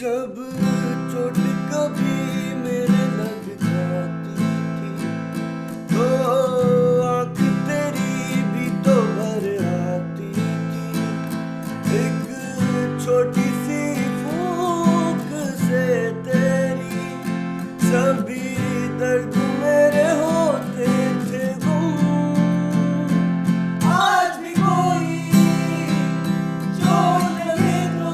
जब चोट कभी मेरे लग जाती थी तो आँख तेरी भी तो भर आती थी। एक छोटी सी फूंक से तेरी सभी दर्द मेरे होते थे गुम। आज भी कोई चोट लगे तो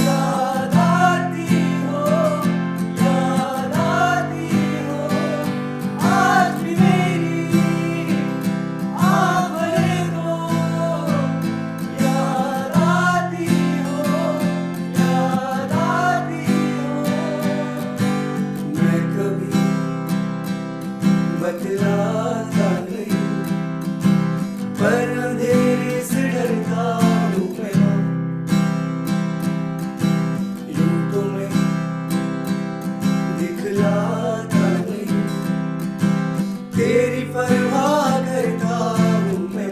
याद आती हो, याद आती हो। आज भी मेरी आँख भरे तो याद आती हो, याद आती हो। मैं कभी बतलाता नहीं पर अंधेरे से डरता हूँ मैं। यूं तो मैं दिखलाता नहीं, तेरी परवाह करता हूँ मैं।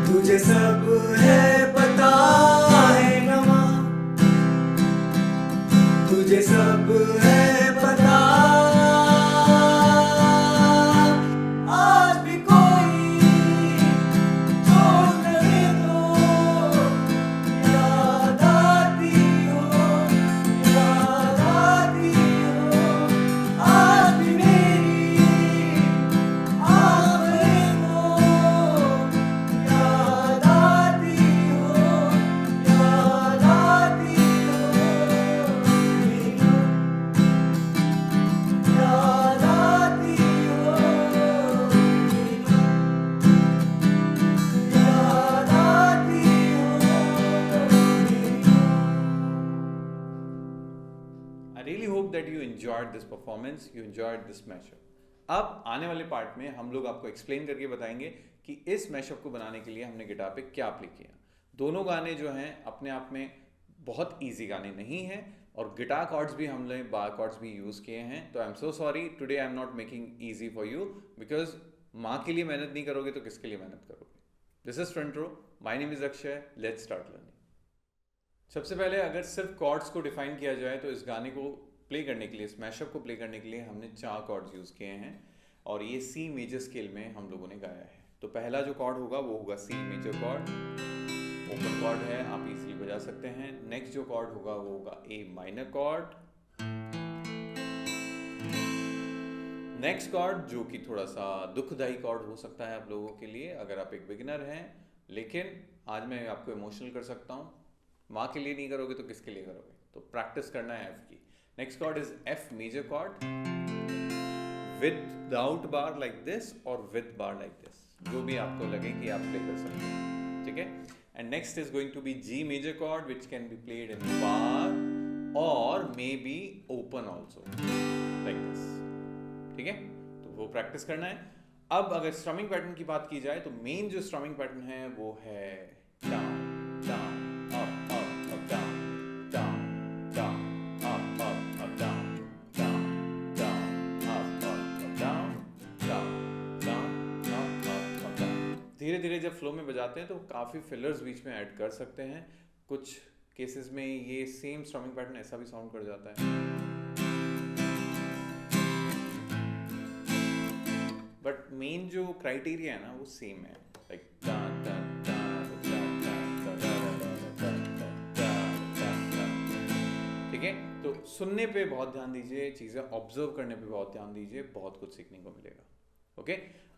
तुझे सब है पता है ना माँ, तुझे सब है पता। आज भी कोई चोट लगे तो याद आती हो, याद आती हो। आज भी मेरी आँख भरे तो याद आती हो, याद आती हो। याद आती हो, याद आती I really hope that you enjoyed this performance, you enjoyed this mashup. अब आने वाले पार्ट में हम लोग आपको एक्सप्लेन करके बताएंगे कि इस मैशअप को बनाने के लिए हमने गिटार पे क्या अप्लाई किया। दोनों गाने जो हैं अपने आप में बहुत इजी गाने नहीं हैं और गिटार कॉर्ड्स भी हमने बार कॉर्ड्स भी यूज़ किए हैं। तो I am so sorry, today I am not making easy for you because माँ के लिए मेहनत नहीं करोगे तो किसके लिए मेहनत करोगे। This is Front Row, my name is Akshay, let's start learning. सबसे पहले अगर सिर्फ कॉर्ड्स को डिफाइन किया जाए तो इस गाने को प्ले करने के लिए, इस मैशअप को प्ले करने के लिए हमने 4 कॉर्ड्स यूज़ किए हैं और ये सी मेजर स्केल में हम लोगों ने गाया है। तो पहला जो कॉर्ड होगा वो होगा C major chord, open chord है, आप इजीली बजा सकते हैं। नेक्स्ट जो कॉर्ड होगा वो होगा A minor chord. Next chord जो कि थोड़ा सा दुखदाई कॉर्ड हो सकता है आप लोगों के लिए अगर आप एक बिगिनर हैं, लेकिन आज मैं आपको इमोशनल कर सकता हूँ। माँ के लिए नहीं करोगे तो किसके लिए करोगे, तो प्रैक्टिस करना है एफ की। Next chord is F major chord without bar like this और विद बार लाइक दिस, जो भी आपको लगे कि आप प्ले कर सकते हैं, ठीक है। And next is going to be G major chord which can be played in bar or may be open also like this, ठीक है। तो वो प्रैक्टिस करना है। अब अगर स्ट्रमिंग पैटर्न की बात की जाए तो मेन जो स्ट्रमिंग पैटर्न है वो है down down up up up down down down up up up down down down up up up down down down up up up down. धीरे धीरे जब फ्लो में बजाते हैं तो काफ़ी फिलर्स बीच में ऐड कर सकते हैं। कुछ केसेस में ये सेम स्ट्रमिंग पैटर्न ऐसा भी साउंड कर जाता है, बट मेन जो क्राइटेरिया है ना वो सेम है, लाइक ठीक है। तो सुनने पे बहुत ध्यान दीजिए, चीज़ें ऑब्जर्व करने पे बहुत ध्यान दीजिए, बहुत कुछ सीखने को मिलेगा। ओके,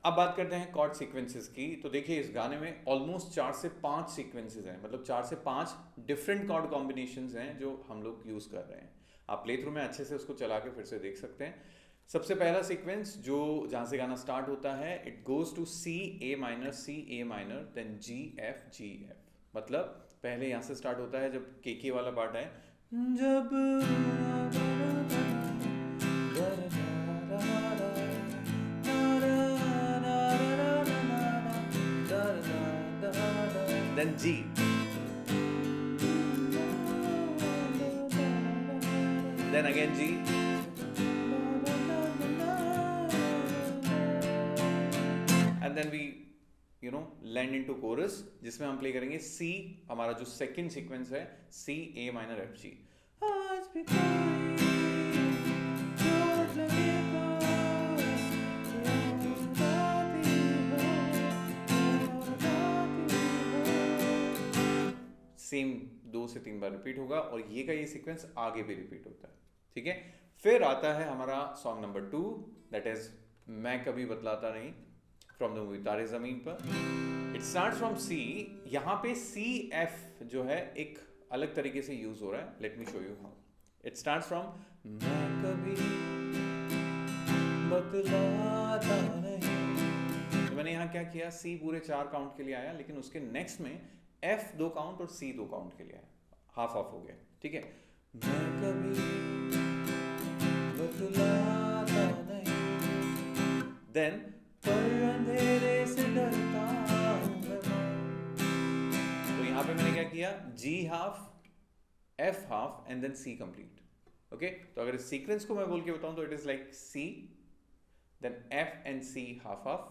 अब बात करते हैं कॉर्ड सीक्वेंसेस की। तो देखिए इस गाने में ऑलमोस्ट 4 से 5 सीक्वेंसेस हैं, मतलब 4 से 5 डिफरेंट कॉर्ड कॉम्बिनेशंस हैं जो हम लोग यूज़ कर रहे हैं। आप प्ले थ्रू में अच्छे से उसको चला के फिर से देख सकते हैं। सबसे पहला सीक्वेंस जो जहाँ से गाना स्टार्ट होता है, it goes to C A minor then G F, मतलब पहले यहाँ से स्टार्ट होता है जब के वाला पार्ट है, जब then G, then again G, and then we land into chorus, जिसमें हम प्ले करेंगे सी, हमारा जो सेकंड सीक्वेंस है सी ए माइनर एफ जी। आज भी सेम 2 से 3 बार रिपीट होगा और ये सीक्वेंस आगे भी रिपीट होता है, ठीक है। फिर आता है हमारा सॉन्ग नंबर 2, दैट इज मैं कभी बतलाता नहीं, फ्रॉम द मूवी तारे जमीन पर। इट स्टार्ट फ्रॉम सी, यहाँ पे सी एफ जो है एक अलग तरीके से यूज हो रहा है, let me show you how. It start from मैं कभी बतलाता नहीं, तो मैंने यहाँ क्या किया, सी पूरे 4 काउंट के लिए आया, लेकिन उसके नेक्स्ट में एफ 2 काउंट और सी 2 काउंट के लिए आया, हाफ हाफ हो गया, ठीक है। मैं कभी बतलाता नहीं, देन पर अंधेरे से डरता हूं मैं। तो यहाँ पे मैंने क्या किया, G half, F half and then C complete, okay. तो अगर इस सीक्वेंस को मैं बोल के बताऊं तो it is like C, then F and C half half,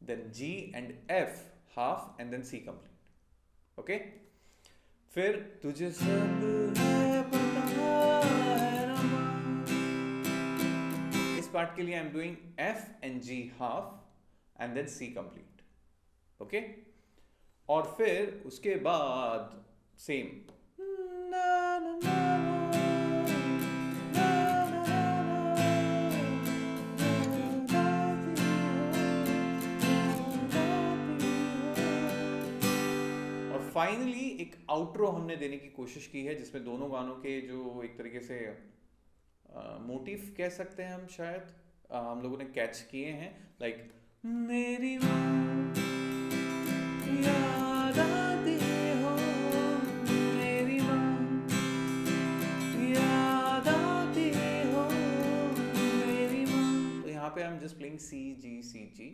then G and F half and then C complete, okay. फिर तुझे सब है पता है ना, इस पार्ट के लिए I am doing F and G half and then C complete, okay. और फिर उसके बाद सेम ना ना ना फाइनली एक आउट्रो हमने देने की कोशिश की है, जिसमें दोनों गानों के जो एक तरीके से मोटिव कह सकते हैं हम शायद, हम लोगों ने कैच किए हैं, लाइक मेरी याद आती हो, मेरी याद आती हो, मेरी। तो यहाँ पे हम just playing C G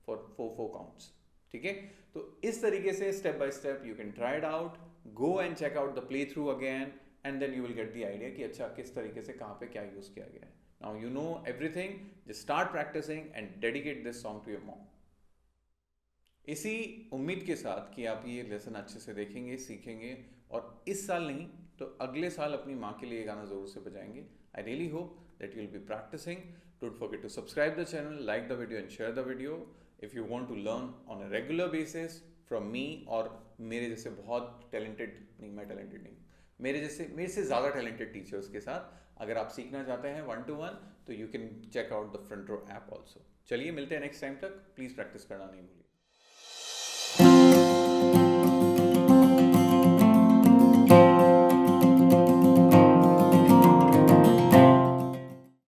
for 4 counts, ठीक है। तो इस तरीके से step by step you can try it out, go and check out the play through again, and then you will get the idea कि अच्छा किस तरीके से कहाँ पे क्या यूज किया गया है। Now you know everything, just start practising and dedicate this song to your mom. इसी उम्मीद के साथ कि आप ये लेसन अच्छे से देखेंगे, सीखेंगे, और इस साल नहीं तो अगले साल अपनी माँ के लिए ये गाना जरूर से बजाएंगे। I really hope that you will be practising. Don't forget to subscribe the channel, like the video and share the video if you want to learn on a regular basis from me, और मेरे जैसे बहुत talented नहीं, मैं talented नहीं, मेरे से ज़्यादा टैलेंटेड टीचर्स के साथ अगर आप सीखना चाहते हैं 1-to-1, तो you can check out the Front Row app also. चलिए मिलते हैं नेक्स्ट टाइम तक, प्लीज़ प्रैक्टिस करना नहीं भूलिए।